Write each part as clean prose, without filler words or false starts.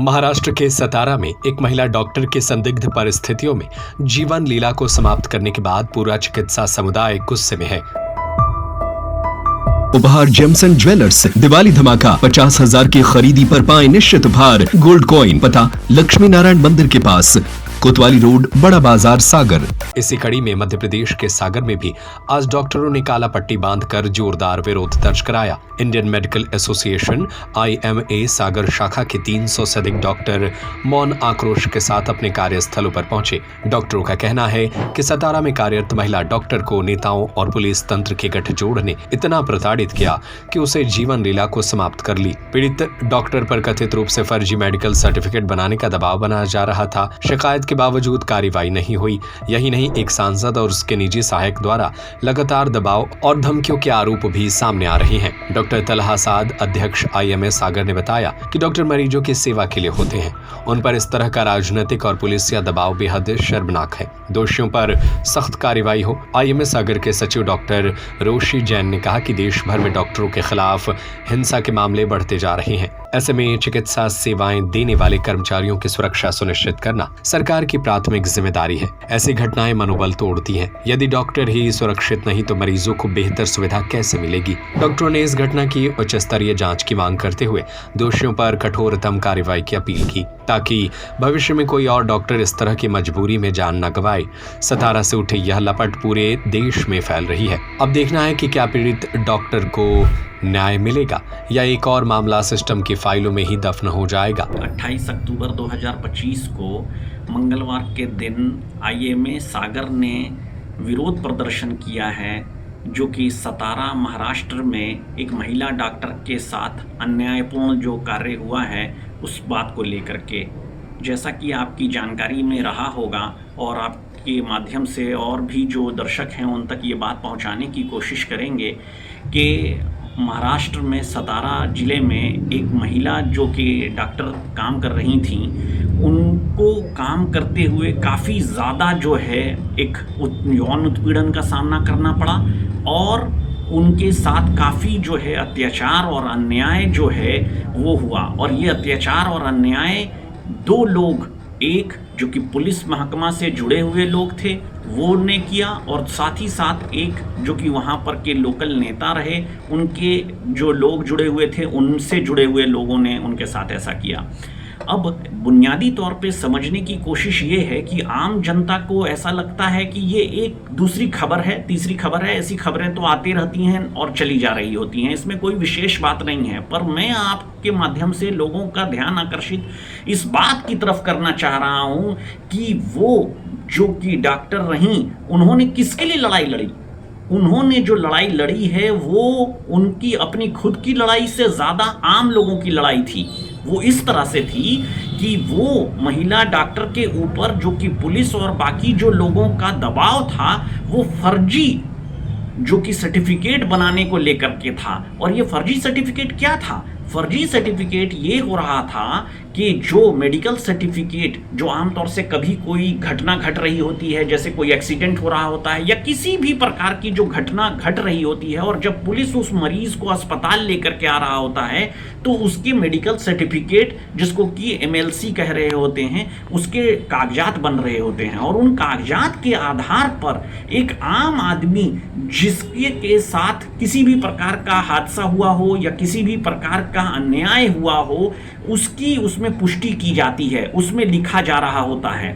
महाराष्ट्र के सतारा में एक महिला डॉक्टर की संदिग्ध परिस्थितियों में जीवन लीला को समाप्त करने के बाद पूरा चिकित्सा समुदाय गुस्से में है। उपहार जेम्स एंड ज्वेलर्स दिवाली धमाका 50,000 की खरीदी पर पाए निश्चित उपहार गोल्ड कॉइन। पता लक्ष्मी नारायण मंदिर के पास, कोतवाली रोड, बड़ा बाजार, सागर। इसी कड़ी में मध्य प्रदेश के सागर में भी आज डॉक्टरों ने काला पट्टी बांधकर जोरदार विरोध दर्ज कराया। इंडियन मेडिकल एसोसिएशन IMA सागर शाखा के 300 से अधिक डॉक्टर मौन आक्रोश के साथ अपने कार्यस्थलों पर पहुंचे। डॉक्टरों का कहना है कि सतारा में कार्यरत महिला डॉक्टर को नेताओं और पुलिस तंत्र के गठजोड़ ने इतना प्रताड़ित किया कि उसे जीवन लीला को समाप्त कर ली। पीड़ित डॉक्टर पर कथित रूप से फर्जी मेडिकल सर्टिफिकेट बनाने का दबाव बनाया जा रहा था। शिकायत के बावजूद कार्रवाई नहीं हुई। यही नहीं, एक सांसद और उसके निजी सहायक द्वारा लगातार दबाव और धमकियों के आरोप भी सामने आ रहे हैं। डॉक्टर तलहा साद, अध्यक्ष IMA सागर ने बताया कि डॉक्टर मरीजों की सेवा के लिए होते हैं। उन पर इस तरह का राजनीतिक और पुलिसिया दबाव बेहद शर्मनाक है। दोषियों पर सख्त कार्रवाई हो। IMA सागर के सचिव डॉक्टर रोशी जैन ने कहा कि देश भर में डॉक्टरों के खिलाफ हिंसा के मामले बढ़ते जा रहे हैं। ऐसे में चिकित्सा सेवाएं देने वाले कर्मचारियों की सुरक्षा सुनिश्चित करना सरकार की प्राथमिक जिम्मेदारी है। ऐसी घटनाएं मनोबल तोड़ती हैं। यदि डॉक्टर ही सुरक्षित नहीं तो मरीजों को बेहतर सुविधा कैसे मिलेगी? डॉक्टरों ने इस घटना की उच्च स्तरीय जांच की मांग करते हुए दोषियों पर कठोरतम कार्रवाई की अपील की, ताकि भविष्य में कोई और डॉक्टर इस तरह की मजबूरी में जान न गंवाए। सतारा से उठी यह लपट पूरे देश में फैल रही है। अब देखना है कि क्या पीड़ित डॉक्टर को न्याय मिलेगा या एक और मामला सिस्टम की फाइलों में ही दफन हो जाएगा। 28 अक्टूबर 2025 को मंगलवार के दिन IMA सागर ने विरोध प्रदर्शन किया है, जो कि सतारा महाराष्ट्र में एक महिला डॉक्टर के साथ अन्यायपूर्ण जो कार्य हुआ है उस बात को लेकर के। जैसा कि आपकी जानकारी में रहा होगा और आपके माध्यम से और भी जो दर्शक हैं उन तक ये बात पहुंचाने की कोशिश करेंगे कि महाराष्ट्र में सतारा ज़िले में एक महिला जो कि डॉक्टर काम कर रही थी, उनको काम करते हुए काफ़ी ज़्यादा जो है एक यौन उत्पीड़न का सामना करना पड़ा और उनके साथ काफ़ी जो है अत्याचार और अन्याय जो है वो हुआ। और ये अत्याचार और अन्याय दो लोग, एक जो कि पुलिस महकमा से जुड़े हुए लोग थे वो ने किया और साथ ही साथ एक जो कि वहाँ पर के लोकल नेता रहे, उनके जो लोग जुड़े हुए थे उनसे जुड़े हुए लोगों ने उनके साथ ऐसा किया। अब बुनियादी तौर पे समझने की कोशिश ये है कि आम जनता को ऐसा लगता है कि ये एक दूसरी खबर है, तीसरी खबर है। ऐसी खबरें तो आती रहती हैं और चली जा रही होती हैं, इसमें कोई विशेष बात नहीं है। पर मैं आपके माध्यम से लोगों का ध्यान आकर्षित इस बात की तरफ करना चाह रहा हूँ कि वो जो कि डॉक्टर रहीं, उन्होंने किसके लिए लड़ाई लड़ी? उन्होंने जो लड़ाई लड़ी है वो उनकी अपनी खुद की लड़ाई से ज़्यादा आम लोगों की लड़ाई थी। वो इस तरह से थी कि वो महिला डॉक्टर के ऊपर जो कि पुलिस और बाकी जो लोगों का दबाव था वो फर्जी जो कि सर्टिफिकेट बनाने को लेकर के था। और ये फर्जी सर्टिफिकेट क्या था? फर्जी सर्टिफिकेट ये हो रहा था कि जो मेडिकल सर्टिफिकेट जो आमतौर से कभी कोई घटना घट रही होती है, जैसे कोई एक्सीडेंट हो रहा होता है या किसी भी प्रकार की जो घटना घट रही होती है और जब पुलिस उस मरीज को अस्पताल लेकर के आ रहा होता है तो उसके मेडिकल सर्टिफिकेट जिसको कि MLC कह रहे होते हैं, उसके कागजात बन रहे होते हैं। और उन कागजात के आधार पर एक आम आदमी जिसके के साथ किसी भी प्रकार का हादसा हुआ हो या किसी भी प्रकार का अन्याय हुआ हो, उसकी उसमें पुष्टि की जाती है, उसमें लिखा जा रहा होता है।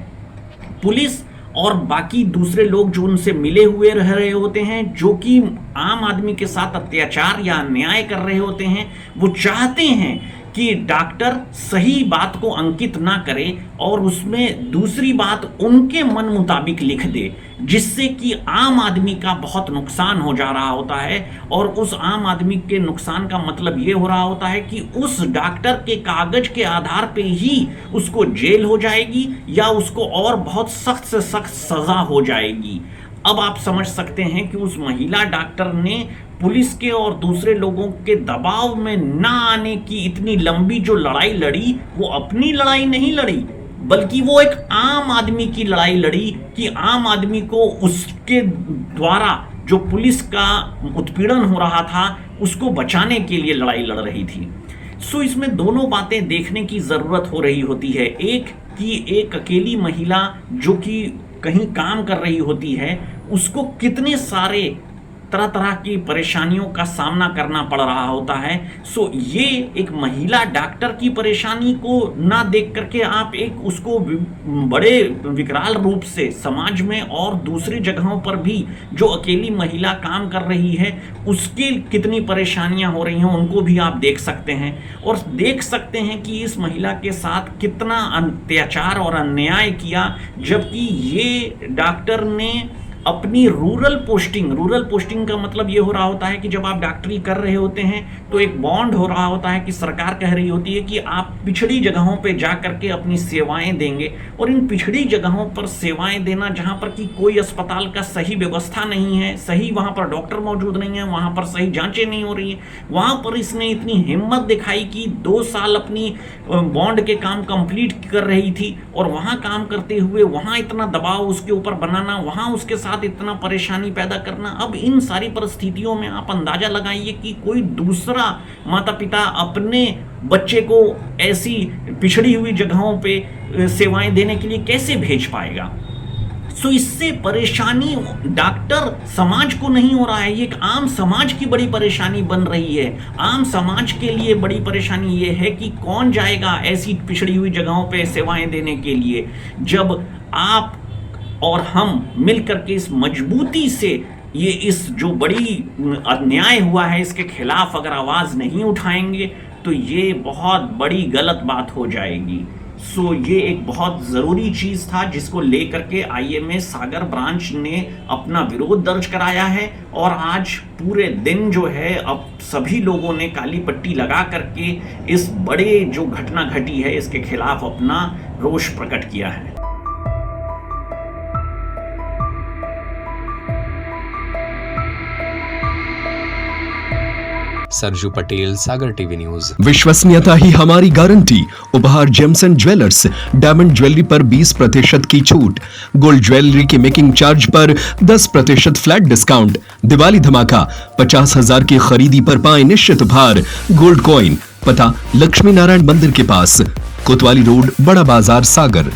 पुलिस और बाकी दूसरे लोग जो उनसे मिले हुए रह रहे होते हैं, जो कि आम आदमी के साथ अत्याचार या अन्याय कर रहे होते हैं, वो चाहते हैं कि डॉक्टर सही बात को अंकित ना करे और उसमें दूसरी बात उनके मन मुताबिक लिख दे, जिससे कि आम आदमी का बहुत नुकसान हो जा रहा होता है। और उस आम आदमी के नुकसान का मतलब ये हो रहा होता है कि उस डॉक्टर के कागज के आधार पे ही उसको जेल हो जाएगी या उसको और बहुत सख्त से सख्त सजा हो जाएगी। अब आप समझ सकते हैं कि उस महिला डॉक्टर ने पुलिस के और दूसरे लोगों के दबाव में ना आने की इतनी लंबी जो लड़ाई लड़ी, वो अपनी लड़ाई नहीं लड़ी बल्कि वो एक आम आदमी की लड़ाई लड़ी कि आम आदमी को उसके द्वारा जो पुलिस का उत्पीड़न हो रहा था उसको बचाने के लिए लड़ाई लड़ रही थी। सो इसमें दोनों बातें देखने की ज़रूरत हो रही होती है। एक कि एक अकेली महिला जो कि कहीं काम कर रही होती है, उसको कितने सारे तरह तरह की परेशानियों का सामना करना पड़ रहा होता है। सो ये एक महिला डॉक्टर की परेशानी को ना देख करके आप एक उसको बड़े विकराल रूप से समाज में और दूसरी जगहों पर भी जो अकेली महिला काम कर रही है उसकी कितनी परेशानियां हो रही हैं उनको भी आप देख सकते हैं, और देख सकते हैं कि इस महिला के साथ कितना अत्याचार और अन्याय किया। जबकि ये डॉक्टर ने अपनी रूरल पोस्टिंग का मतलब ये हो रहा होता है कि जब आप डॉक्टरी कर रहे होते हैं तो एक बॉन्ड हो रहा होता है कि सरकार कह रही होती है कि आप पिछड़ी जगहों पे जा करके अपनी सेवाएं देंगे, और इन पिछड़ी जगहों पर सेवाएं देना जहां पर कि कोई अस्पताल का सही व्यवस्था नहीं है, सही वहां पर डॉक्टर मौजूद नहीं है, वहां पर सही जांचें नहीं हो रही है, वहां पर इसने इतनी हिम्मत दिखाई कि 2 साल अपनी बॉन्ड के काम कंप्लीट कर रही थी, और वहां काम करते हुए वहां इतना दबाव उसके ऊपर बनाना, वहां उसके साथ इतना परेशानी पैदा करना। अब इन सारी परिस्थितियों में आप अंदाजा लगाइए कि कोई दूसरा माता पिता अपने बच्चे को ऐसी पिछड़ी हुई जगहों पे सेवाएं देने के लिए कैसे भेज पाएगा। सो इससे परेशानी डॉक्टर समाज को नहीं हो रहा है, ये एक आम समाज की बड़ी परेशानी बन रही है। आम समाज के लिए बड़ी परेशानी ये है कि कौन जाएगा ऐसी पिछड़ी हुई जगहों पे सेवाएं देने के लिए, जब आप और हम मिलकर के इस मजबूती से ये इस जो बड़ी अन्याय हुआ है इसके खिलाफ अगर आवाज़ नहीं उठाएंगे तो ये बहुत बड़ी गलत बात हो जाएगी। सो ये एक बहुत ज़रूरी चीज़ था जिसको लेकर के IMA सागर ब्रांच ने अपना विरोध दर्ज कराया है, और आज पूरे दिन जो है अब सभी लोगों ने काली पट्टी लगा करके इस बड़े जो घटना घटी है इसके खिलाफ अपना रोष प्रकट किया है। सरजू पटेल, सागर टीवी न्यूज। विश्वसनीयता ही हमारी गारंटी। उपहार James and jewellers, diamond jewellery पर 20% की छूट, गोल्ड ज्वेलरी के मेकिंग चार्ज पर 10% फ्लैट डिस्काउंट, दिवाली धमाका, 50,000 की खरीदी पर पाएं निश्चित उपहार, गोल्ड कॉइन। पता लक्ष्मी नारायण मंदिर के पास, कोतवाली रोड, बड़ा बाजार, सागर।